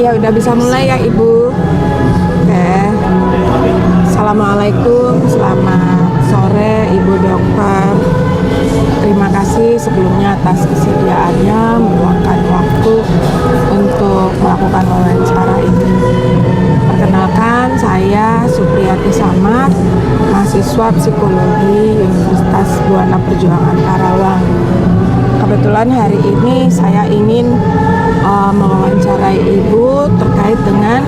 Ya udah bisa mulai ya Ibu. Oke. Assalamualaikum, selamat sore Ibu Dokter. Terima kasih sebelumnya atas kesediaannya meluangkan waktu untuk melakukan wawancara ini. Perkenalkan, saya Supriyati Samad, mahasiswa psikologi Universitas Buana Perjuangan Karawang. Kebetulan hari ini saya ingin mewawancarai Ibu terkait dengan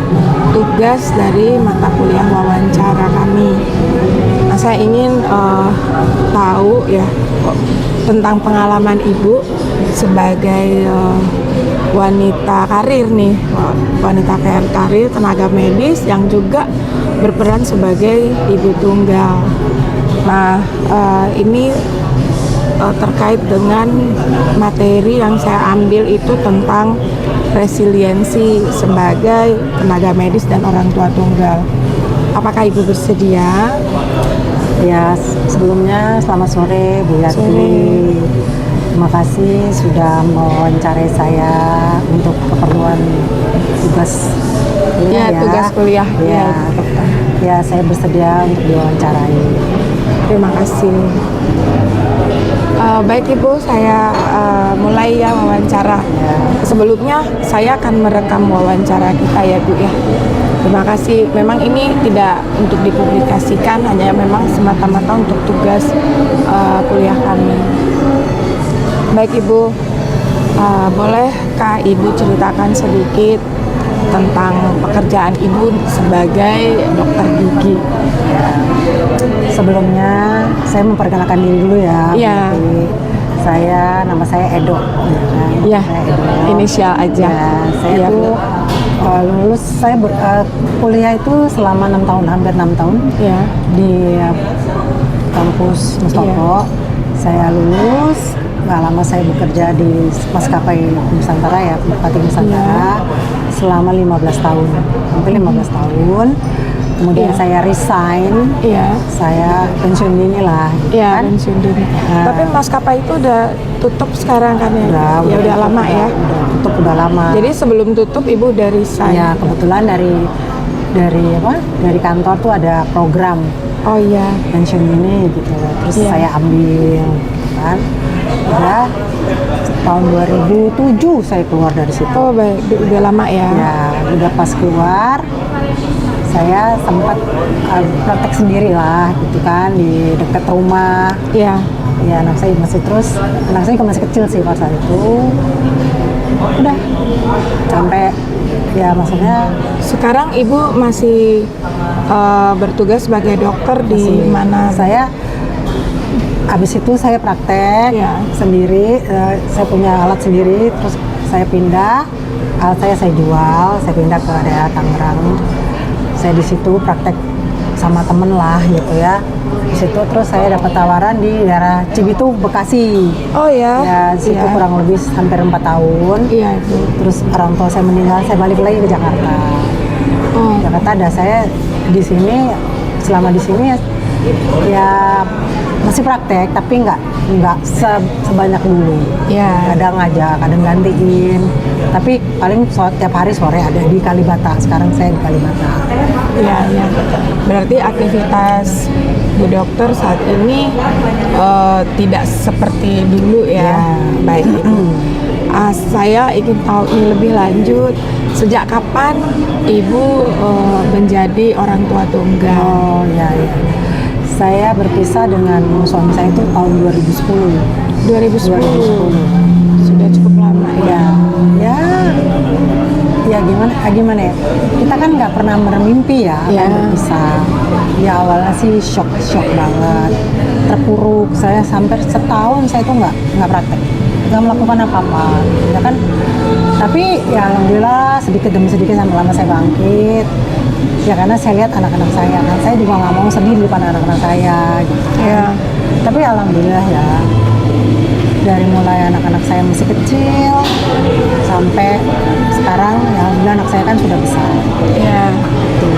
tugas dari mata kuliah wawancara kami. Nah, saya ingin tahu ya tentang pengalaman Ibu sebagai wanita karir nih, wanita karir tenaga medis yang juga berperan sebagai ibu tunggal. Nah, ini terkait dengan materi yang saya ambil itu tentang resiliensi sebagai tenaga medis dan orang tua tunggal. Apakah Ibu bersedia? Ya, sebelumnya selamat sore Bu Yati. Terima kasih sudah mewawancarai saya untuk keperluan tugas kuliah ya. Tugas kuliah ya. Ya, saya bersedia untuk diwawancarai. Terima kasih. Baik Ibu, saya mulai ya wawancara. Sebelumnya saya akan merekam wawancara kita ya Bu ya. Terima kasih. Memang ini tidak untuk dipublikasikan, hanya memang semata-mata untuk tugas kuliah kami. Baik Ibu, bolehkah Ibu ceritakan sedikit tentang pekerjaan Ibu sebagai dokter gigi? Sebelumnya saya memperkenalkan diri dulu ya. Iya. Nama saya Edo. Iya. Inisial aja. Ya, saya itu lulus, saya kuliah itu selama 6 tahun, hampir 6 tahun ya. Di kampus Mustopo. Saya lulus, nggak lama saya bekerja di maskapai Nusantara ya, Merpati Nusantara selama 15 tahun, hampir 15 tahun. Kemudian saya resign, saya pensiun dini lah, gitu kan? Pensiun dini. Tapi maskapai itu udah tutup sekarang kan ya? Udah lama ya? Udah lama. Jadi sebelum tutup Ibu udah resign? Ya, kebetulan dari kantor tuh ada program. Oh iya. Pensiun dini gitu, terus saya ambil, kan? Udah tahun 2007 saya keluar dari situ. Oh baik, udah lama ya? Ya, udah pas keluar. Saya sempat praktek sendiri lah gitu kan di dekat rumah. Iya. Ya, anak saya juga masih kecil sih pada saat itu. Udah sampai ya, maksudnya sekarang Ibu masih bertugas sebagai dokter di mana? Saya habis itu saya praktek sendiri, saya punya alat sendiri, terus saya pindah alat saya jual, saya pindah ke daerah Tangerang. Saya di situ praktek sama temen lah gitu ya. Di situ terus saya dapat tawaran di daerah Cibitung, Bekasi. Oh ya? Ya, di situ kurang lebih hampir 4 tahun. Iya itu. Terus orang tua saya meninggal, saya balik lagi ke Jakarta. Jakarta ada saya di sini, selama di sini ya masih praktek, tapi nggak sebanyak dulu. Kadang aja, kadang gantiin. Tapi paling tiap hari sore ada di Kalibata. Sekarang saya di Kalibata. Iya. Berarti aktivitas Bu Dokter saat ini tidak seperti dulu ya. Baik Ibu. Saya ingin tahu ini lebih lanjut. Sejak kapan Ibu menjadi orang tua tunggal? Oh ya. Saya berpisah dengan suami saya itu tahun 2010. 2010. Sudah cukup lama ya. Ya gimana ya? Kita kan nggak pernah bermimpi ya akan berpisah. Ya awalnya sih shock banget, terpuruk. Saya sampai setahun saya itu nggak praktek, nggak melakukan apa-apa, ya kan? Tapi ya alhamdulillah sedikit demi sedikit lama saya bangkit. Ya karena saya lihat anak-anak saya, kan saya juga nggak mau sedih di depan anak-anak saya gitu. Tapi alhamdulillah ya, dari mulai anak-anak saya masih kecil sampai sekarang ya alhamdulillah anak saya kan sudah besar. Gitu.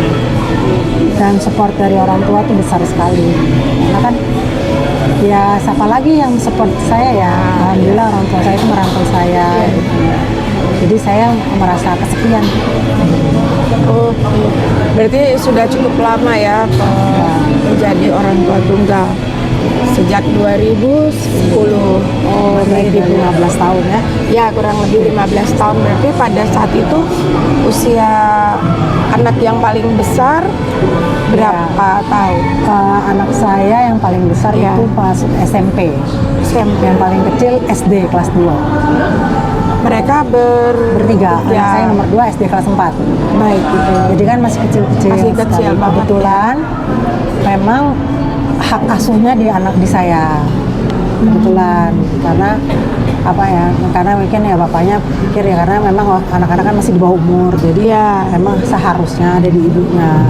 Dan support dari orang tua itu besar sekali. Karena kan ya siapa lagi yang support saya ya, alhamdulillah orang tua saya itu merangkul saya gitu. Jadi Jadi saya merasa kesepian. Oke. Berarti sudah cukup lama ya menjadi orang tua tunggal. Sejak 2010. Oh, berarti 15 tahun ya. Ya, kurang lebih 15 tahun. Berarti pada saat itu usia anak yang paling besar berapa tahun? Anak saya yang paling besar Ya. itu masuk SMP. SMP. Yang paling kecil SD kelas 2. Mereka Bertiga. Anak Ya. saya nomor 2 SD kelas 4. Baik gitu. Jadi kan masih kecil-kecil. Masih kecil sekali. banget. Kebetulan memang hak asuhnya di saya. Kebetulan karena apa ya? Karena mungkin ya bapaknya pikir ya karena memang anak-anak kan masih di bawah umur. Jadi Ya. memang seharusnya ada di ibunya.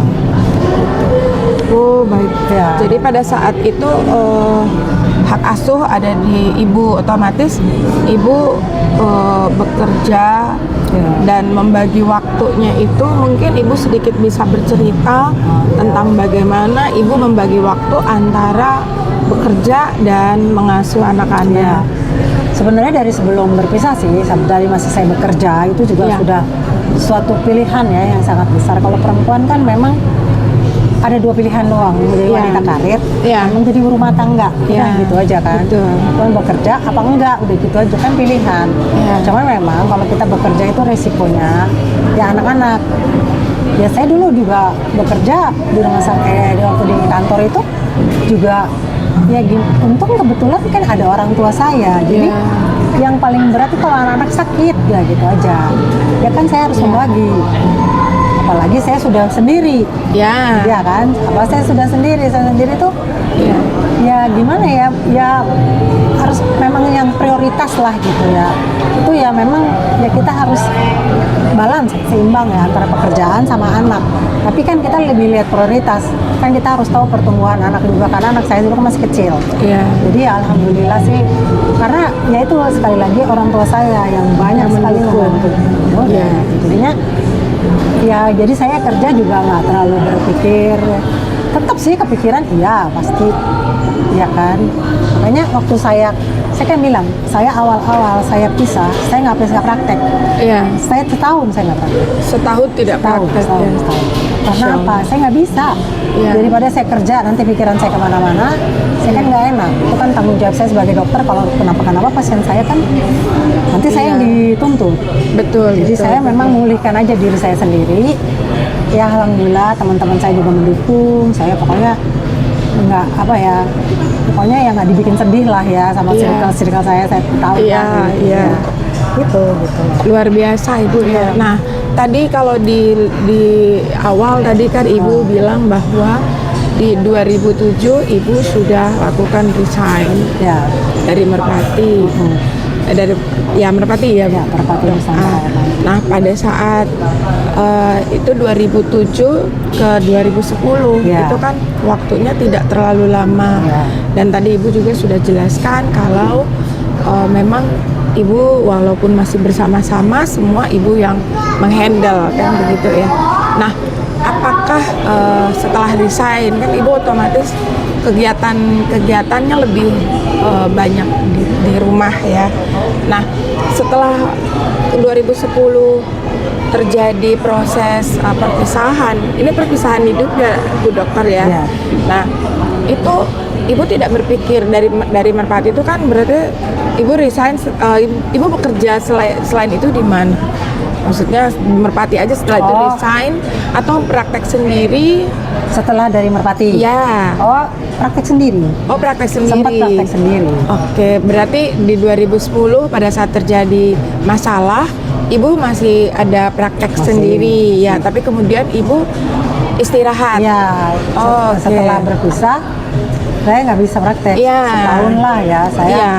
Oh, baik. Ya. Jadi pada saat itu hak asuh ada di ibu, otomatis ibu bekerja Ya. dan membagi waktunya itu mungkin ibu sedikit bisa bercerita tentang bagaimana ibu membagi waktu antara bekerja dan mengasuh Ya. anak-anak. Sebenarnya dari sebelum berpisah sih, dari masa saya bekerja itu juga Ya. sudah suatu pilihan ya yang sangat besar. Kalau perempuan kan memang ada 2 pilihan doang, menjadi Ya. wanita karir, Ya. menjadi ibu rumah tangga, Ya. udah gitu aja kan. Betul. Perempuan bekerja apa enggak, udah gitu aja kan pilihan. Ya. Cuman memang kalau kita bekerja itu resikonya ya anak-anak. Ya saya dulu juga bekerja di rumah sakit, waktu di kantor itu juga ya untung kebetulan kan ada orang tua saya. Jadi Ya. yang paling berat itu kalau anak-anak sakit ya gitu aja. Ya kan saya harus membagi. Apalagi saya sudah sendiri. Ya. Ya kan? Apa saya sudah sendiri tuh Ya. ya gimana ya? Ya harus memang yang prioritas lah gitu ya. Itu ya memang ya kita harus balance seimbang ya antara pekerjaan sama anak. Tapi kan kita lebih lihat prioritas. Kan kita harus tahu pertumbuhan anak juga karena anak saya juga masih kecil. Ya. Jadi ya alhamdulillah sih karena ya itu sekali lagi orang tua saya yang banyak Yang sekali mendukung. membantu. Ya. Jadinya ya jadi saya kerja juga nggak terlalu berpikir. Tetap sih kepikiran iya pasti ya kan. Makanya waktu saya kan bilang saya awal-awal saya pisah saya nggak bisa praktek. Ya. Saya setahun saya nggak praktek. Setahun tidak praktek ya. Setahun. Karena Masya apa? Allah. Saya nggak bisa. Iya. Daripada saya kerja nanti pikiran saya kemana-mana, saya kan nggak enak. Itu kan tanggung jawab saya sebagai dokter. Kalau kenapa pasien saya kan nanti saya yang Iya. dituntut. Betul. Jadi betul. saya memang memulihkan aja diri saya sendiri. Ya alhamdulillah teman-teman saya juga mendukung. Saya pokoknya nggak apa ya. Pokoknya ya nggak dibikin sedih lah ya sama Iya. circle saya tahu Iya, kan. iya. Gitu. Luar biasa Ibu ya. Iya. Nah, tadi kalau di awal tadi kan Ibu bilang bahwa di 2007 Ibu sudah lakukan resign Ya. dari Merpati. Dari Merpati ya. Ya, Merpati bersama Ah, saya. Nah, pada saat itu 2007 ke 2010 Ya. itu kan waktunya tidak terlalu lama. Ya. Dan tadi Ibu juga sudah jelaskan kalau memang Ibu walaupun masih bersama-sama semua Ibu yang menghandle kan begitu ya. Nah, apakah setelah resign kan Ibu otomatis kegiatannya lebih banyak di rumah ya. Nah, setelah 2010 terjadi proses perpisahan, ini perpisahan hidup ya Bu Dokter ya. Ya. Nah, itu Ibu tidak berpikir dari Merpati itu kan berarti Ibu resign, Ibu bekerja selain itu di mana? Maksudnya Merpati aja setelah itu Oh. resign atau praktek sendiri? Setelah dari Merpati. Ya. Oh, praktek sendiri. Oh, praktek sendiri. Sempat praktek sendiri. Oke, berarti di 2010 pada saat terjadi masalah, Ibu masih ada praktek Masih. sendiri ya, tapi kemudian Ibu istirahat. Ya, Oh, oke. setelah berpisah, saya nggak bisa praktek. Iya. Setahun lah ya, saya. Iya.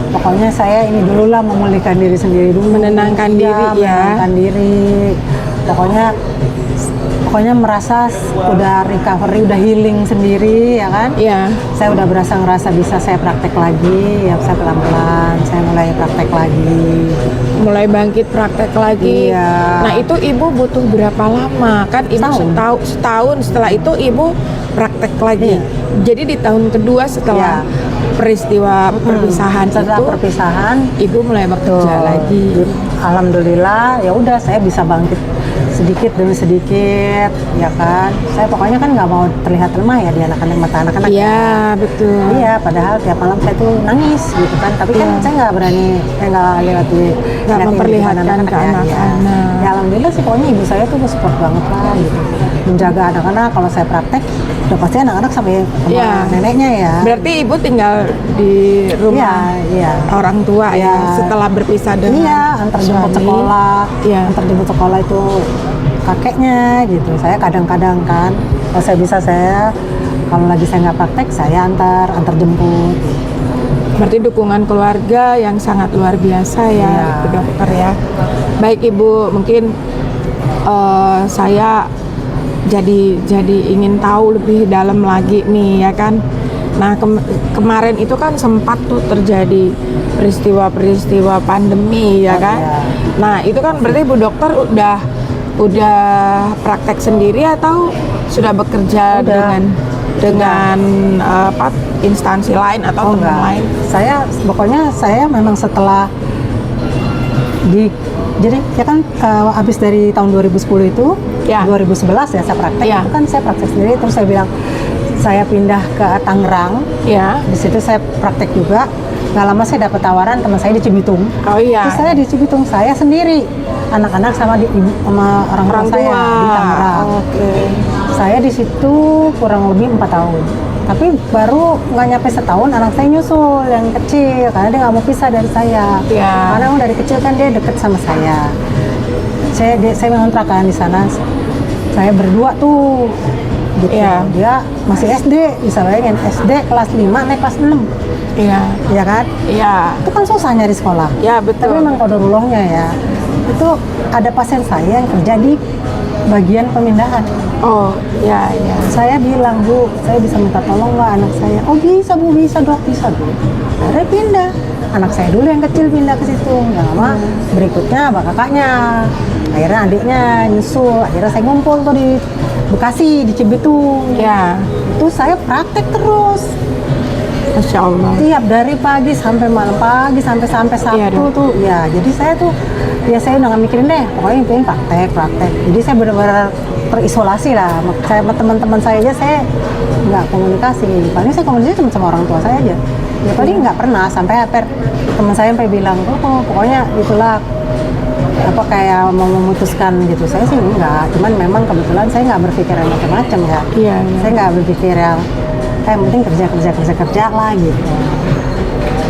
Pokoknya saya ini dulu lah memulihkan diri sendiri dulu. Menenangkan diri ya. Menenangkan diri. Pokoknya merasa udah recovery, udah healing sendiri ya kan. Iya. Saya udah ngerasa bisa saya praktek lagi, ya saya pelan-pelan, saya mulai praktek lagi. Mulai bangkit praktek lagi. Iya. Nah, itu Ibu butuh berapa lama? Kan Ibu setahun setelah itu Ibu praktek lagi. Iya. Jadi di tahun kedua setelah Iya. peristiwa perpisahan Setelah itu perpisahan, ibu mulai bekerja tuh, lagi. alhamdulillah ya udah saya bisa bangkit sedikit demi sedikit, ya kan. Saya pokoknya kan nggak mau terlihat lemah ya di anak-anak, mata anak-anak. Iya, betul. Iya, padahal tiap malam saya tuh nangis gitu kan. Tapi kan saya nggak berani, saya nggak Nggak memperlihatkan ke ya. anak-anak. Ya alhamdulillah sih, pokoknya ibu saya tuh support banget lah gitu. Menjaga anak-anak, kalau saya praktek, udah pasti anak-anak sampai sama Iya. neneknya ya. Berarti ibu tinggal di rumah Iya. orang tua ya Iya. setelah berpisah dengan Iya, antar jemput suami. sekolah, Iya. antar jemput sekolah itu kakeknya gitu. Saya kadang-kadang kan, kalau saya bisa kalau lagi saya nggak praktek, saya antar jemput. Berarti dukungan keluarga yang sangat luar biasa ya, Iya. Bu Dokter ya. Baik Ibu, mungkin saya jadi ingin tahu lebih dalam lagi nih ya kan. Nah kemarin itu kan sempat tuh terjadi peristiwa-peristiwa pandemi ya kan. Iya. Nah itu kan berarti Bu Dokter udah praktek sendiri atau sudah bekerja Udah. dengan instansi lain atau teman Enggak. lain? Saya memang setelah jadi ya kan habis dari tahun 2010 itu, Ya. 2011 ya saya praktek. Ya. Itu kan saya praktek sendiri, terus saya bilang saya pindah ke Tangerang. Ya. Di situ saya praktek juga. Nggak lama saya dapat tawaran teman saya di Cibitung. Oh iya. Terus saya di Cibitung, saya sendiri, anak-anak sama orang tua saya di Tangerang. Oke. Saya di situ kurang lebih 4 tahun. Tapi baru nggak nyampe setahun anak saya nyusul yang kecil, karena dia nggak mau pisah dari saya. Iya. Karena emang dari kecil kan dia deket sama saya. Saya mengontrak kan di sana. Saya berdua tuh. Gitu. Iya. Dia masih SD, bisa bayangin, SD kelas 5 naik kelas 6. Iya. Ya kan? Iya. Itu kan susah nyari sekolah. Ya betul. Tapi memang kodorullahnya ya. Itu ada pasien saya yang kerja di bagian pemindahan. Oh, ya, ya. Saya bilang, Bu, saya bisa minta tolong nggak anak saya? Oh bisa Bu, bisa Dok, bisa Bu. Akhirnya pindah. Anak saya dulu yang kecil pindah ke situ. Nggak lama, berikutnya kakaknya. Akhirnya adiknya nyusul. Akhirnya saya ngumpul tuh di Bekasi, di Cibitung. Ya, Itu saya praktek terus. Masya Allah. Tiap dari pagi sampai malam, pagi sampai Sabtu Iya, Dok. tuh. Ya, jadi saya tuh, ya saya udah nggak mikirin deh. Pokoknya pengen praktek. Jadi saya benar-benar terisolasi lah. Saya sama teman-teman saya aja saya nggak komunikasi. Paling saya komunikasi cuma sama orang tua saya aja. Ya paling nggak pernah sampai teman saya sampai bilang, oh pokoknya itulah apa kayak mau memutuskan gitu. Saya sih enggak. Cuman memang kebetulan saya nggak berpikir yang macam-macam ya. Iya, iya. Saya nggak berpikir yang yang penting kerja lah gitu.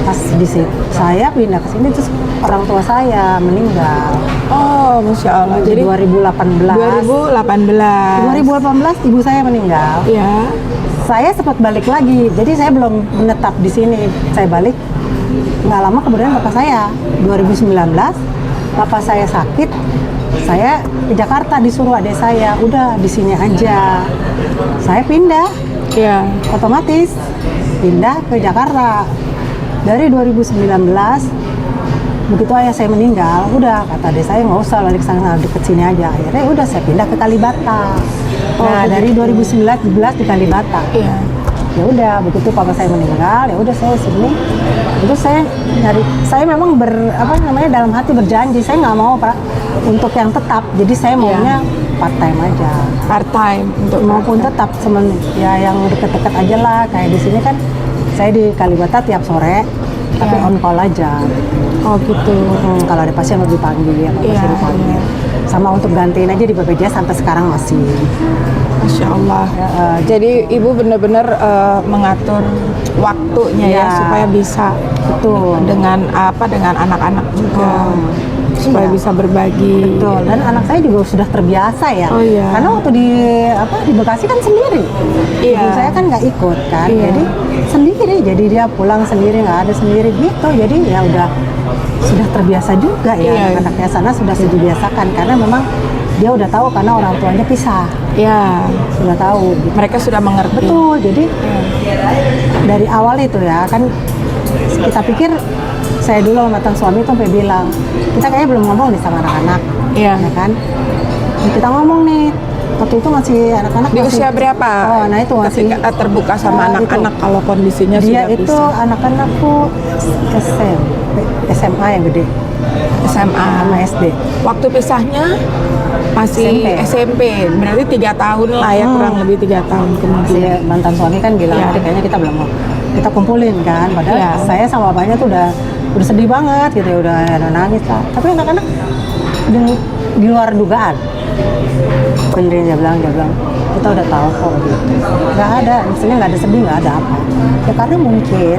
Pas di situ saya pindah ke sini terus orang tua saya meninggal. Oh, Masya Allah. Jadi 2018 ibu saya meninggal. Ya. Saya sempat balik lagi. Jadi saya belum menetap di sini. Saya balik nggak lama kemudian bapak saya 2019 bapak saya sakit. Saya ke Jakarta disuruh adik saya, udah di sini aja. Saya pindah. Ya. Otomatis pindah ke Jakarta. Dari 2019 begitu ayah saya meninggal, udah kata adik saya nggak usah balik sana, deket sini aja. Akhirnya udah saya pindah ke Kalibata. Nah dari 2019 di Kalibata. Iya. Ya udah begitu papa saya meninggal, ya udah saya sini. Itu saya saya memang dalam hati berjanji saya nggak mau Pak untuk yang tetap. Jadi saya maunya part time aja. Part time untuk Maupun tetap ya yang deket-deket aja lah. Kayak di sini kan saya di Kalibata tiap sore, tapi Iya. on call aja. Oh gitu. Kalau ada pasien lebih dipanggil, Iya, masih dipanggil. iya. Sama untuk gantiin aja di BPJS sampai sekarang masih. Masya Allah. Ya, Jadi ibu benar-benar mengatur waktunya ya Iya. supaya bisa Betul. dengan anak-anak juga supaya Iya. bisa berbagi. Betul, dan anak saya juga sudah terbiasa ya. Oh, iya. Karena waktu di Bekasi kan sendiri. Iya. Ibu saya kan nggak ikut kan. Iya. Jadi sendiri, jadi dia pulang sendiri, nggak ada sendiri gitu. Jadi ya udah sudah terbiasa juga ya. Iya. Anak-anaknya sana sudah dibiasakan karena memang dia udah tahu karena orang tuanya pisah. Ya, Sudah tahu gitu. mereka sudah mengerti. Betul, jadi dari awal itu ya kan kita pikir, saya dulu sama mantan suami tuh sampai bilang, kita kayaknya belum ngomong nih sama anak-anak, Iya. ya kan? Nah, kita ngomong nih, waktu itu masih anak-anak Di masih, usia berapa? Oh, nah itu masih ketika terbuka sama itu. anak-anak kalau kondisinya Dia sudah itu bisa. anak-anakku SMP, SMA yang gede SMA sama SD. Waktu pisahnya masih SMP. Berarti 3 tahun lah ya, kurang lebih 3 tahun Si kemudian. mantan suami kan bilang, Iya. "Adik, kayaknya kita belum mau kita kumpulin kan." Padahal Iya. saya sama bapaknya tuh udah sedih banget gitu ya, udah nangis lah. Tapi anak-anak di luar dugaan. Benerin dia bilang, kita udah tahu kok gitu. Nggak ada, maksudnya nggak ada sedih, nggak ada apa. Ya karena mungkin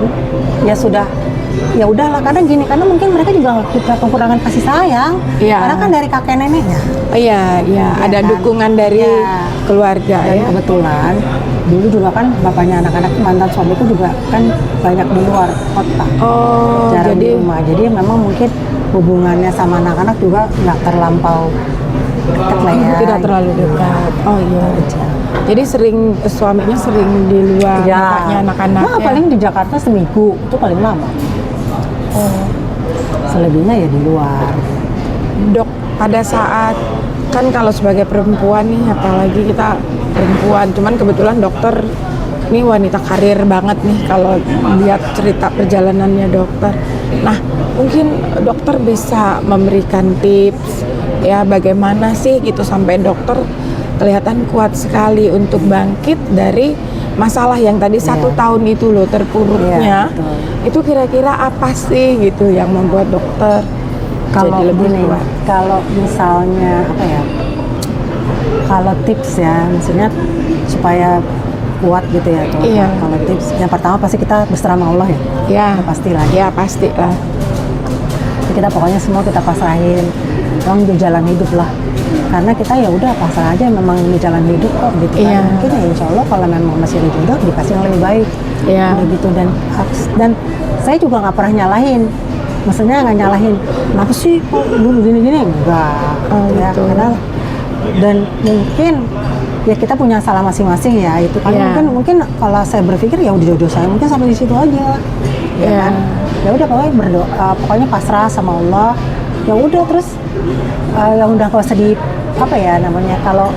ya sudah, ya udahlah, karena gini, karena mungkin mereka juga kekurangan kasih sayang. Iya. Karena kan dari kakek neneknya. Iya, iya, ada kan? dukungan dari Iya. keluarga Dan ya. kebetulan dulu juga kan bapaknya anak-anak mantan suamiku juga kan banyak di luar kota, Oh, jarang di jadi rumah. Jadi memang mungkin hubungannya sama anak-anak juga nggak terlampau dekat lah ya. tidak terlalu dekat. Oh iya. Jadi suaminya sering di luar, Ya. bapaknya anak-anak. Nah, paling di Jakarta seminggu itu paling lama. Oh. Selebihnya ya di luar. Dok, pada saat kan kalau sebagai perempuan nih, apalagi kita perempuan, cuman kebetulan dokter ini wanita karir banget nih kalau lihat cerita perjalanannya dokter. Nah, mungkin dokter bisa memberikan tips ya bagaimana sih gitu sampai dokter kelihatan kuat sekali untuk bangkit dari masalah yang tadi 1 tahun itu loh terpuruknya. Iya, betul. Itu kira-kira apa sih gitu yang membuat dokter Kalau jadi lebih gini, kuat? kalau misalnya apa ya? Kalau tips ya, maksudnya supaya kuat gitu ya tuh. Iya. Kalau tips, yang pertama pasti kita berserah sama Allah ya. Ya, Pastilah. ya pastilah. Jadi kita pokoknya semua kita pasrahin, memang di jalan hidup lah. Karena kita ya udah pasrah aja, memang di jalan hidup kok gitu kan. Iya. Mungkin ya insya Allah kalau memang masih ada jodoh dikasih yang lebih baik. Iya. Udah gitu, dan saya juga nggak pernah nyalahin. Maksudnya nggak nyalahin, kenapa sih kok dulu gini-gini? Enggak. Oh, Ya, gitu. karena dan mungkin ya kita punya salah masing-masing ya itu kan. Iya. Mungkin kalau saya berpikir ya udah jodoh saya mungkin sampai di situ aja. Ya Iya. kan? Ya udah pokoknya berdoa, pokoknya pasrah sama Allah. Ya udah, terus yang udah nggak usah di apa ya namanya, kalau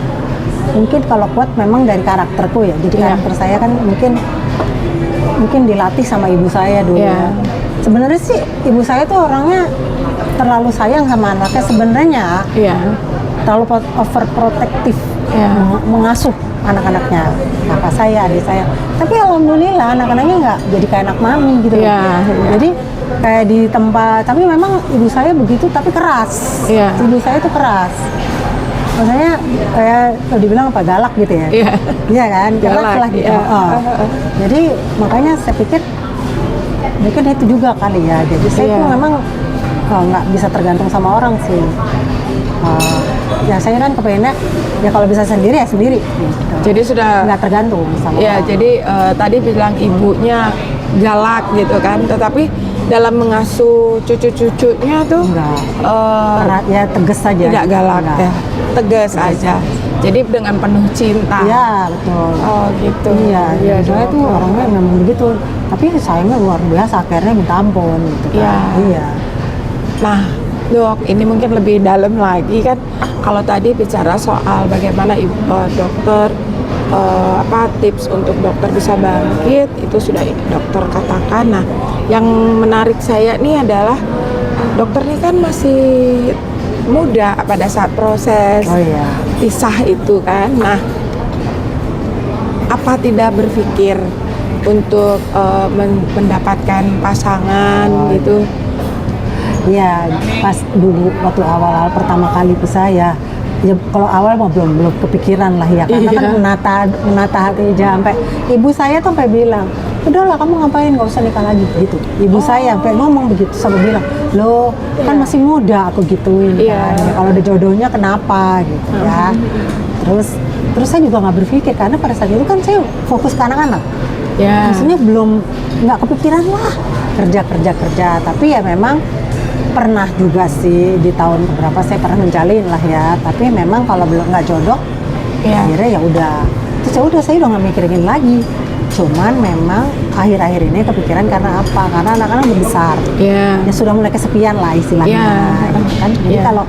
mungkin kalau kuat memang dari karakterku ya. Jadi Iya. karakter saya kan mungkin dilatih sama ibu saya dulu. Iya. Ya. Sebenarnya sih ibu saya tuh orangnya terlalu sayang sama anaknya sebenarnya, Iya. terlalu overprotective, Iya. mengasuh anak-anaknya, kakak saya, adik saya. Tapi alhamdulillah anak-anaknya nggak jadi kayak anak mami gitu. Iya. Jadi kayak di tempat, tapi memang ibu saya begitu tapi keras. Iya. Ibu saya tuh keras. Maksudnya kayak kalau dibilang apa, galak gitu ya. Iya. Iya kan, keras Galak, lah gitu. iya. Jadi makanya saya pikir mungkin itu juga kali ya. Jadi saya Iya. tuh memang nggak bisa tergantung sama orang sih. Ya saya kan kepengennya ya kalau bisa sendiri ya sendiri. Gitu. Jadi sudah Nggak tergantung sama ya, orang. jadi tadi bilang ibunya galak gitu kan, tetapi dalam mengasuh cucu-cucunya tuh Enggak. eh, Ya tegas saja. tidak galak Enggak. ya, tegas aja. Jadi dengan penuh cinta. Iya betul. Oh gitu. Iya, saya tuh orangnya memang begitu. Tapi sayangnya luar biasa, akhirnya minta ampun gitu kan. Iya. Iya. Nah, dok, ini mungkin lebih dalam lagi kan. Kalau tadi bicara soal bagaimana dokter tips untuk dokter bisa bangkit, itu sudah dokter katakan. Nah, yang menarik saya nih adalah dokter ini kan masih muda pada saat proses Oh iya. pisah itu kan. Nah, apa tidak berpikir untuk mendapatkan pasangan gitu? Iya, pas dulu waktu awal-awal pertama kali pisah ya kalau awal mah belum kepikiran lah ya, karena kan menata hati aja. Sampai ibu saya tuh sampai bilang, udahlah kamu ngapain, nggak usah nikah lagi gitu. Ibu saya sampai ngomong begitu, sampai bilang, loh kan masih muda, aku gituin Iya. kan. Ya, kalau ada jodohnya kenapa gitu ya. Terus saya juga nggak berpikir, karena pada saat itu kan saya fokus ke anak-anak. Ya. Maksudnya nggak kepikiran lah kerja, tapi ya memang pernah juga sih di tahun berapa saya pernah menjalin lah ya, tapi memang kalau belum nggak jodoh Iya. akhirnya ya udah, terus ya udah saya udah nggak mikirin lagi. Cuman memang akhir-akhir ini kepikiran karena apa? Karena anak-anak udah besar. Ya. Ya sudah mulai kesepian lah istilahnya. Ya. Gitu kan. Jadi kalau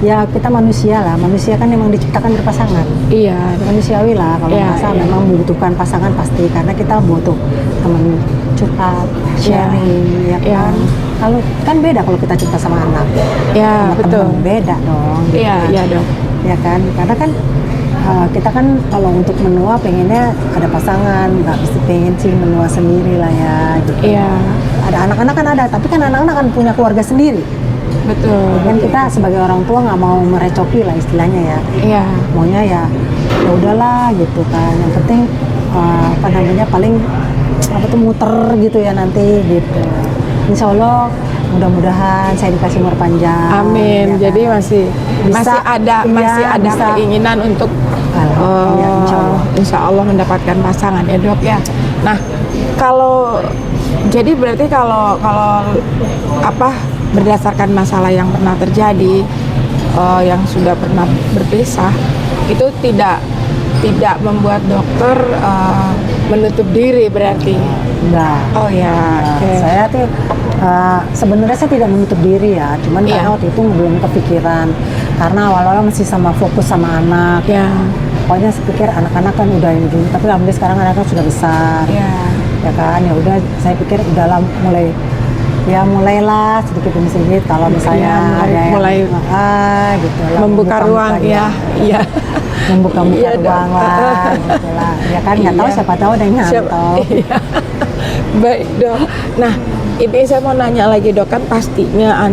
ya kita manusia lah, manusia kan memang diciptakan berpasangan. Iya. Manusiawi lah kalau merasa memang membutuhkan pasangan pasti karena kita butuh teman curhat, sharing, ya kan. Kalau kan beda kalau kita cinta sama anak. Ya, sama betul. teman, beda dong. Gitu Iya, kan. iya dong. Ya kan, karena kan kita kan kalau untuk menua pengennya ada pasangan, nggak bisa pengen sih menua sendiri lah ya. Gitu. Iya. Ada anak-anak kan ada, tapi kan anak-anak kan punya keluarga sendiri. Betul. Dan kita sebagai orang tua nggak mau merecoki lah istilahnya ya. Iya. Maunya ya udahlah gitu kan. Yang penting apa namanya paling apa tuh muter gitu ya nanti gitu. Insya Allah mudah-mudahan saya dikasih umur panjang. Amin. Ya Jadi kan? masih ada bisa. keinginan untuk Ya, insya Allah mendapatkan pasangan ya dok ya. Nah kalau jadi berarti kalau apa berdasarkan masalah yang pernah terjadi yang sudah pernah berpisah itu tidak membuat dokter menutup diri berarti. Enggak. Oh ya. Oke. Saya tuh sebenarnya saya tidak menutup diri ya, cuman karena waktu itu belum kepikiran karena awal-awal masih sama fokus sama anak. Ya. Pokoknya saya pikir anak-anak kan udah ini dulu, tapi alhamdulillah sekarang anak-anak sudah besar. Ya. Ya kan, ya udah saya pikir udahlah mulailah sedikit demi sedikit kalau misalnya ada yang gitu lah, membuka ruang ya. Iya. Membuka ruang lah gitu lah. Ya kan nggak tahu siapa tahu ada yang nyantol. Iya. Baik dok. Nah ini saya mau nanya lagi dok, kan pastinya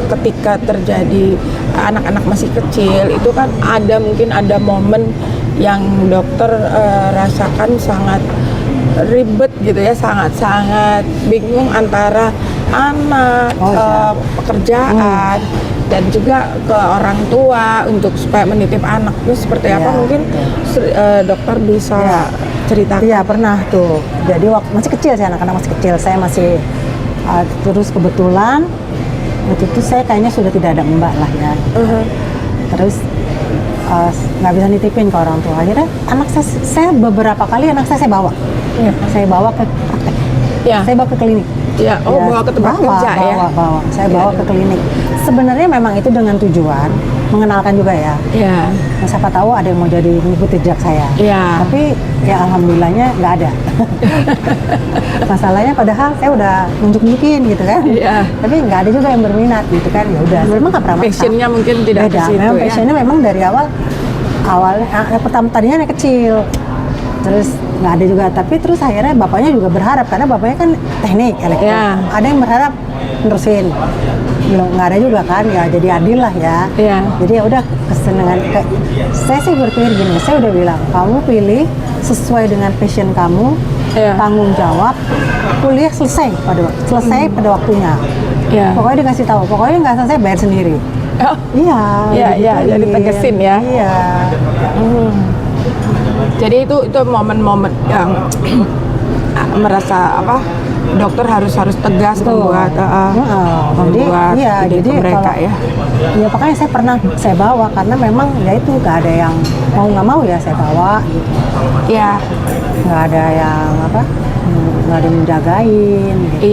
ketika terjadi anak-anak masih kecil itu kan mungkin ada momen yang dokter rasakan sangat ribet gitu ya, sangat bingung antara anak, pekerjaan dan juga ke orang tua untuk supaya menitip anak itu seperti apa mungkin dokter bisa ceritakan? Iya pernah tuh. Jadi waktu masih kecil saya, anak-anak masih kecil, saya masih terus kebetulan waktu itu saya kayaknya sudah tidak ada mbak lah ya. Terus nggak bisa nitipin ke orang tua. Akhirnya anak saya beberapa kali anak saya bawa. Saya bawa ke praktek. Saya bawa ke klinik. Bawa ke tempat kerja ya. Bawa. Saya bawa ke klinik. Sebenarnya memang itu dengan tujuan mengenalkan juga ya. Nah, siapa tahu ada yang mau jadi ngikut jejak saya. Tapi ya alhamdulillahnya nggak ada. Masalahnya padahal saya udah nunjukin gitu kan. Tapi nggak ada juga yang berminat gitu kan. Ya udah. Memang nggak pernah maksa. Passionnya mungkin tidak beda. Ke situ Memang ya. passionnya memang dari awalnya pertama tadinya anak kecil. Terus nggak ada juga, tapi terus akhirnya bapaknya juga berharap karena bapaknya kan teknik elektro. Ada yang berharap nerusin, belum nggak ada juga kan, ya jadi adil lah ya. Jadi ya udah kesenangan. Saya sih berpikir gini, saya udah bilang kamu pilih sesuai dengan passion kamu, tanggung jawab, kuliah selesai pada waktunya. Pokoknya dikasih tahu, pokoknya nggak selesai bayar sendiri. Jadi tegesin ya. Jadi itu momen-momen yang merasa dokter harus tegas membuat jadi mereka kalau, ya. Ya makanya saya bawa karena memang ya itu nggak ada yang mau nggak mau ya saya bawa gitu. Nggak ada yang nggak ada yang menjagain gitu.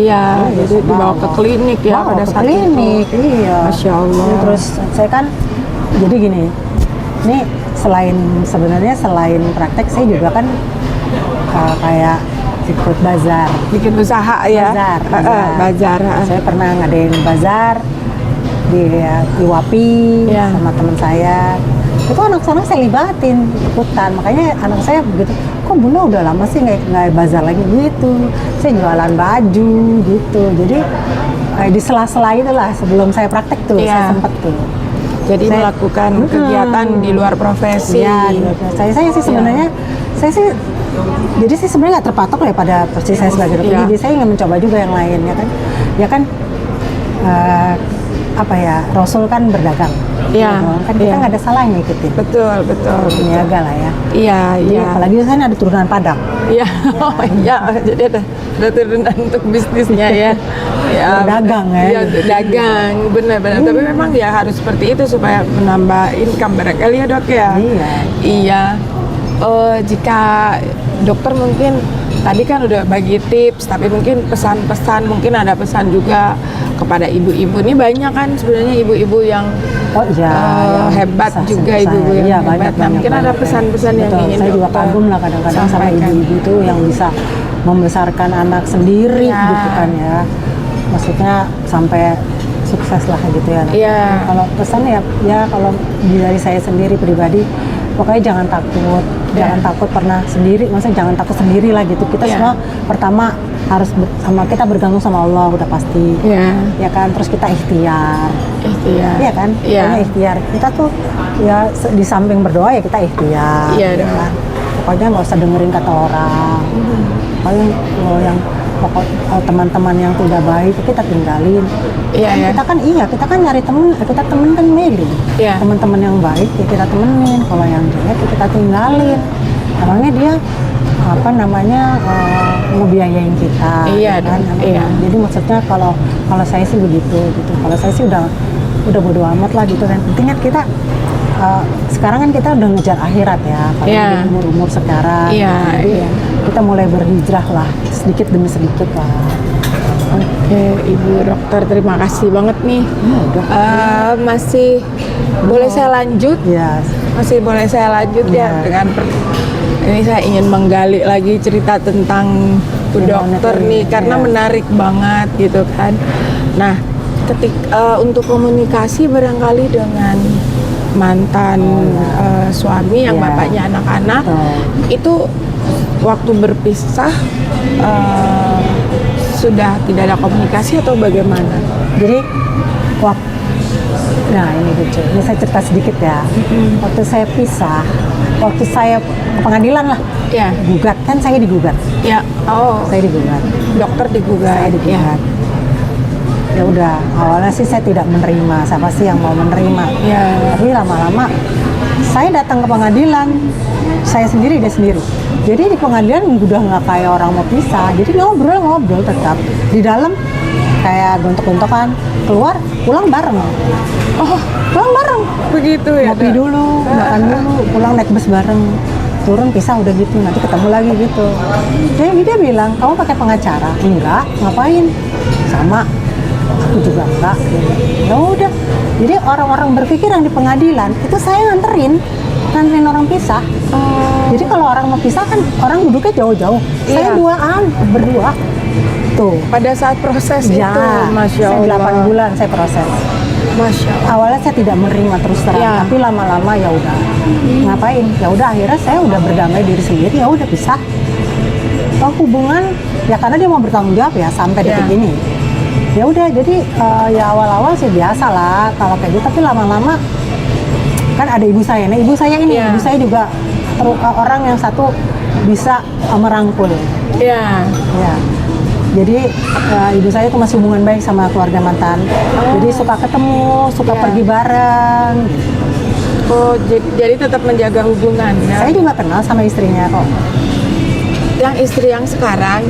Jadi dibawa ke klinik ya pada saat klinik, itu. Masya Allah. Terus saya kan jadi gini, ini sebenarnya selain praktek saya juga kan kayak ikut bazar, bikin usaha ya. Bazar. Saya pernah ngadain bazar di Wapi sama teman saya. Itu anak-anak saya libatin ikutan, makanya anak saya begitu, kok Bunda udah lama sih nggak bazar lagi gitu. Saya jualan baju gitu, jadi di sela-sela itulah sebelum saya praktek tuh saya sempet tuh. Jadi melakukan kegiatan di luar profesi. Saya sih sebenarnya jadi sih sebenarnya nggak terpatok ya pada posisi saya sebagai dokter. Jadi saya ingin mencoba juga yang lain ya kan Rasul kan berdagang. Kan kita nggak ada salahnya ngikutin. Betul. Niaga lah ya. Jadi apalagi saya ada turunan Padang. Jadi ada turunan untuk bisnisnya ya. Dagang ya. Dagang, benar. Tapi memang ya harus seperti itu supaya menambah income barangkali ya dok ya. Jika dokter mungkin tadi kan udah bagi tips, tapi mungkin pesan-pesan, mungkin ada pesan juga kepada ibu-ibu. Ini banyak kan sebenarnya ibu-ibu yang yang hebat bisa juga, saya. ibu-ibu yang Iya, hebat. Nah, mungkin ada pesan-pesan yang Betul, ingin saya juga dokter kagum lah kadang-kadang sama sampaikan. ibu-ibu itu yang bisa membesarkan anak sendiri Ya. gitu kan ya. Maksudnya sampai sukses lah gitu ya. Iya. Kalau pesan ya kalau dari saya sendiri pribadi, pokoknya jangan takut, Ya. jangan takut pernah sendiri, maksudnya jangan takut sendiri lah gitu. Kita Ya. semua pertama harus kita bergantung sama Allah udah pasti, Iya. ya kan. Terus kita ikhtiar, Ikhtiar. iya kan? Iya. Pokoknya ikhtiar. Kita tuh ya di samping berdoa ya kita ikhtiar. Iya gitu dong. kan. Pokoknya nggak usah dengerin kata orang. Paling yang teman-teman yang tidak baik kita tinggalin. Iya, Kan ya. kita kan nyari temen, kita temen kan milih. Iya. Teman-teman yang baik ya kita temenin, kalau yang jelek ya kita tinggalin. Namanya dia ngebiayain kita. Iya kan? dong, iya. Jadi maksudnya kalau saya sih begitu gitu. Kalau saya sih udah bodo amat lah gitu kan. Penting kan kita sekarang kan kita udah ngejar akhirat ya, kalau Iya. di umur sekarang. Iya, Jadi iya. kita mulai berhijrah lah, sedikit demi sedikit lah. Oke, Ibu Dokter, terima kasih banget nih. Udah. Masih boleh saya lanjut? Ya, Masih boleh saya lanjut ya Iya. dengan ini saya ingin menggali lagi cerita tentang Bu Gimana Dokter tuh? nih karena Iya. menarik banget gitu kan. Nah, untuk komunikasi barangkali dengan mantan suami yang Iya. bapaknya anak-anak Betul. itu waktu berpisah sudah tidak ada komunikasi atau bagaimana? Jadi nah ini lucu. Ini saya cerita sedikit ya. Waktu saya pisah, waktu saya ke pengadilan lah, Ya, gugat kan saya digugat, ya. Oh, saya digugat, dokter digugat. saya digugat. Ya udah, awalnya sih saya tidak menerima. Siapa sih yang mau menerima? Ya. Tapi lama-lama saya datang ke pengadilan, saya sendiri dia sendiri. Jadi di pengadilan udah nggak kayak orang mau pisah. Jadi ngobrol tetap di dalam kayak gontok-gontokan, keluar pulang bareng. Oh, Pulang bareng. begitu ya. Ngopi Dok? dulu, makan dulu, pulang naik bus bareng. Turun pisah udah gitu, nanti ketemu lagi gitu. Jadi dia bilang, kamu pakai pengacara? Enggak, ngapain? Sama, aku juga enggak. Ya udah. Jadi orang-orang berpikir yang di pengadilan itu saya nganterin orang pisah. Jadi kalau orang mau pisah kan orang duduknya jauh-jauh. Saya Iya. berdua. Tuh. Pada saat proses Ya, itu, Masya saya Allah. 8 bulan saya proses. Masya Allah. Awalnya saya tidak menerima terus terang, Ya. tapi lama-lama ya udah. Ngapain? Ya udah akhirnya saya udah berdamai diri sendiri, ya udah pisah. Hubungan ya karena dia mau bertanggung jawab ya sampai Ya. detik ini. Ya udah jadi ya awal-awal sih biasa lah kalau kayak gitu, tapi lama-lama kan ada ibu saya. Nah, ibu saya ini, Ya. ibu saya juga orang yang satu bisa merangkul. Ya. Ya. Jadi ibu saya tuh masih hubungan baik sama keluarga mantan. Jadi suka ketemu, suka Ya. pergi bareng. Oh, jadi tetap menjaga hubungan ya. Saya juga kenal sama istrinya kok. Yang istri yang sekarang,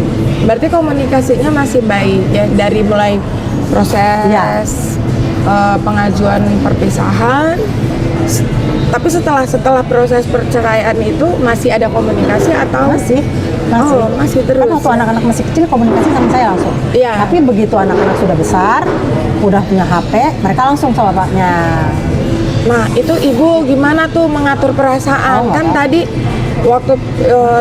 berarti komunikasinya masih baik ya dari mulai proses Ya. Pengajuan perpisahan. Tapi setelah proses perceraian itu masih ada komunikasi atau Masih. Oh, masih terus. Kan waktu anak-anak masih kecil komunikasi sama saya langsung. Iya. Tapi begitu anak-anak sudah besar, udah punya HP, mereka langsung sama bapaknya. Nah, itu ibu gimana tuh mengatur perasaan? Oh, Kan nggak. tadi waktu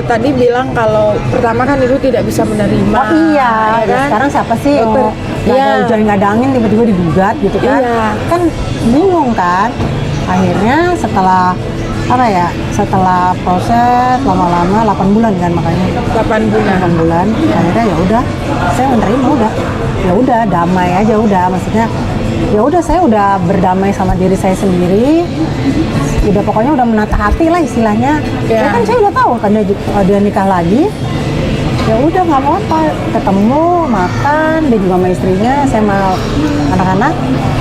tadi bilang kalau pertama kan ibu tidak bisa menerima. Oh iya, ya kan? sekarang siapa sih yang Dokter, mau nggak iya. ada hujan nggak ada angin tiba-tiba digugat gitu kan? Iya. Kan bingung kan? Akhirnya setelah setelah proses lama-lama 8 bulan kan makanya 8 bulan. 8 bulan akhirnya ya udah saya menerima ya udah damai aja udah maksudnya ya udah saya udah berdamai sama diri saya sendiri udah pokoknya udah menata hati lah istilahnya Ya. ya kan saya udah tahu kan dia nikah lagi ya udah nggak apa-apa ketemu makan dia juga sama istrinya saya sama anak-anak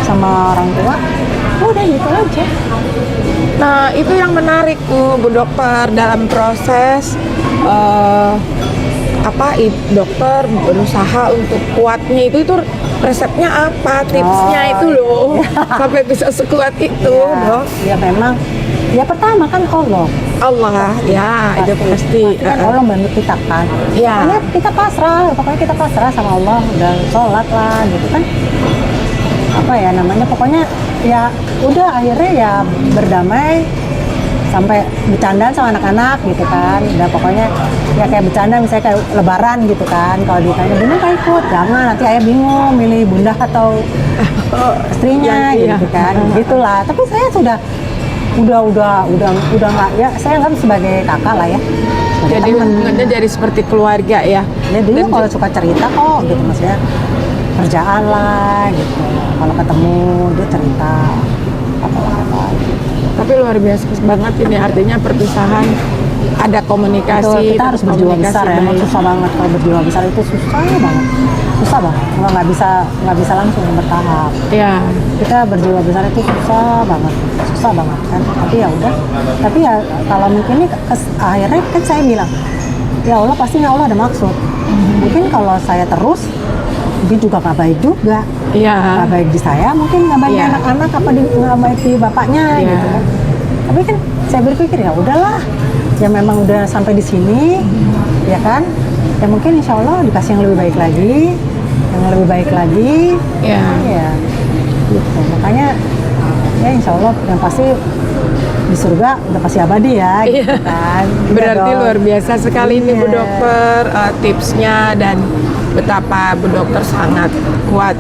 sama orang tua udah gitu aja. Nah, itu yang menarik tuh Bu Dokter dalam proses dokter berusaha untuk kuatnya itu resepnya apa, tipsnya Oh, itu loh sampai bisa sekuat itu, Dok. Ya memang Ya pertama kan Allah. Allah, ya itu pasti. Kan Allah bantu kita kan. Ya. Pokoknya kita pasrah sama Allah, udah sholat lah gitu kan. Apa ya namanya, pokoknya ya udah akhirnya ya berdamai, sampai bercandaan sama anak-anak gitu kan. Udah pokoknya ya kayak bercanda, misalnya kayak lebaran gitu kan, kalau ditanya bunda nggak ikut, jangan nanti ayah bingung milih bunda atau istrinya gitu kan, gitulah. Tapi saya udah nggak, ya saya anggap sebagai kakak lah ya, sebagai Jadi temen. hubungannya jadi seperti keluarga ya. Ya dia kalau suka cerita kok gitu, maksudnya kerjaan lah gitu, kalau ketemu dia cerita apa gitu. Tapi luar biasa banget ini, artinya perpisahan ada komunikasi. Betul, kita harus berjiwa komunikasi besar ya, emang baik. susah banget kalau berjiwa besar itu susah banget, nggak bisa langsung bertahap. Ya, Kita berjiwa besar itu susah banget kan. Tapi ya udah, tapi ya kalau mungkin ini akhirnya kan saya bilang ya Allah pasti Allah ada maksud. Mungkin kalau saya terus dia juga nggak baik juga, iya. nggak baik di saya, mungkin nggak baik di Iya. anak-anak, apa nggak baik di bapaknya Iya. gitu kan. Tapi kan saya berpikir ya udahlah, ya memang udah sampai di sini, ya kan, ya mungkin insya Allah dikasih yang lebih baik lagi, Iya. ya gitu. Makanya ya insya Allah yang pasti di surga udah pasti abadi ya, gitu kan. Iya Berarti dong. luar biasa sekali ini Bu Iya. Dokter, tipsnya dan betapa Bu Dokter sangat kuat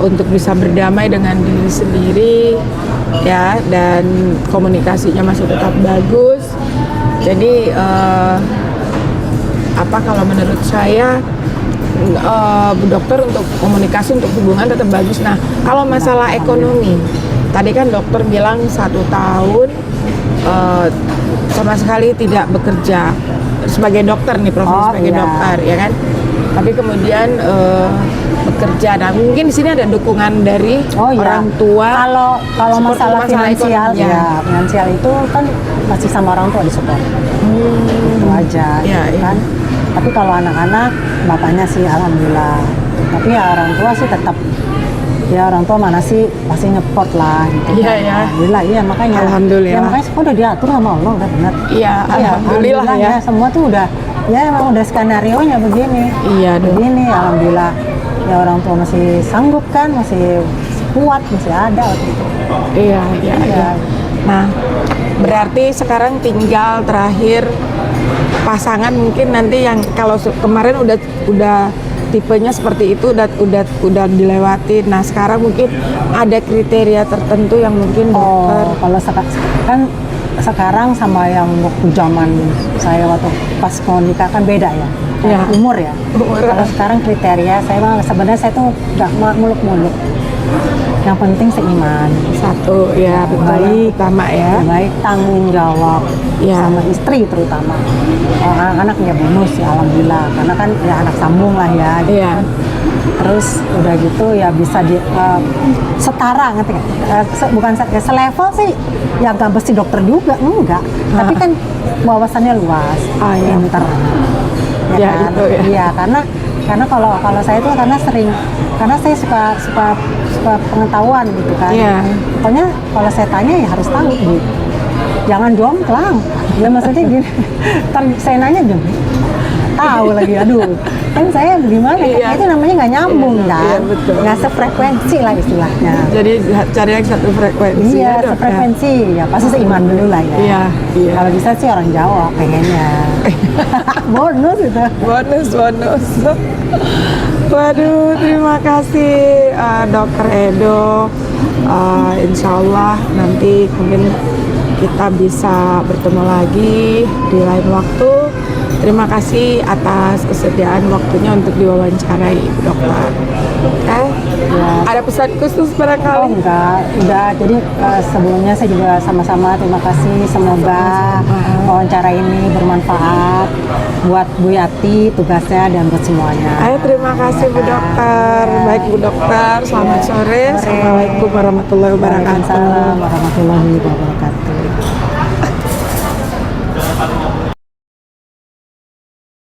untuk bisa berdamai dengan diri sendiri ya, dan komunikasinya masih tetap bagus. Jadi kalau menurut saya Bu Dokter untuk komunikasi, untuk hubungan tetap bagus. Nah, kalau masalah ekonomi, tadi kan dokter bilang 1 tahun sama sekali tidak bekerja sebagai dokter nih, profesi sebagai iya. dokter ya kan. Tapi kemudian bekerja. Nah, mungkin di sini ada dukungan dari orang tua. Kalau Support masalah untuk finansial ekonomi. ya, finansial itu kan masih sama orang tua disupport. Itu aja, Iya, gitu kan. Tapi kalau anak-anak, bapaknya sih alhamdulillah. Tapi ya orang tua sih tetap, ya orang tua mana sih pasti nyeport lah gitu. Iya, kan. ya. Alhamdulillah, iya makanya. Alhamdulillah. Ya makanya semua udah diatur sama Allah, udah benar. Iya, alhamdulillah ya. Semua tuh udah, ya emang udah skenario-nya begini. Iya dong. Begini, alhamdulillah. Ya orang tua masih sanggup kan, masih kuat, masih ada waktu itu. Iya. Iya. Nah, berarti sekarang tinggal terakhir pasangan mungkin nanti yang kalau kemarin udah tipenya seperti itu udah dilewati. Nah, sekarang mungkin ada kriteria tertentu yang mungkin dokter. Oh, kalau kan sekarang sama yang waktu zaman saya waktu pas mau nikah kan beda ya. Iya. Umur ya. Umur. Kalau sekarang kriteria saya mah sebenarnya saya tuh nggak muluk-muluk. Yang penting seiman. Satu ya, betul. Baik, Pertama ya. Yang baik, tanggung jawab Iya. sama istri terutama. Anak-anak ya bonus ya alhamdulillah, karena kan ya anak sambung lah ya. Gitu. Iya. Terus udah gitu ya bisa setara, ngerti nggak? Bukan selevel sih, ya nggak mesti dokter juga, enggak. Tapi kan wawasannya luas, iya. pinter. Ya, kan? itu ya. Iya, karena kalau saya tuh karena saya suka pengetahuan gitu kan. Iya. Pokoknya kalau saya tanya ya harus tahu gitu. Jangan jomplang. Ya maksudnya gini. Ntar saya nanya juga tahu lagi, aduh. Kan saya gimana? Iya. Itu namanya nggak nyambung Iya, kan. iya, betul. Nggak sefrekuensi lah istilahnya. Jadi cari yang satu frekuensi. Iya, ya, Dok, ya? sefrekuensi. Ya pasti seiman dulu lah ya. Iya. Kalau bisa sih orang Jawa pengennya. Bonus itu. Bonus. Waduh, terima kasih Dokter Edo. Insya Allah nanti mungkin kita bisa bertemu lagi di lain waktu. Terima kasih atas kesediaan waktunya untuk diwawancarai, Ibu Dokter. Ya. Ada pesan khusus Oh barangkali? enggak, udah. Jadi sebelumnya saya juga sama-sama terima kasih. Semoga wawancara ini bermanfaat buat Bu Yati, tugasnya, dan buat semuanya. Ayo, terima kasih Bu Dokter. Baik Bu Dokter, selamat sore. Assalamualaikum warahmatullahi wabarakatuh. Waalaikumsalam warahmatullahi wabarakatuh.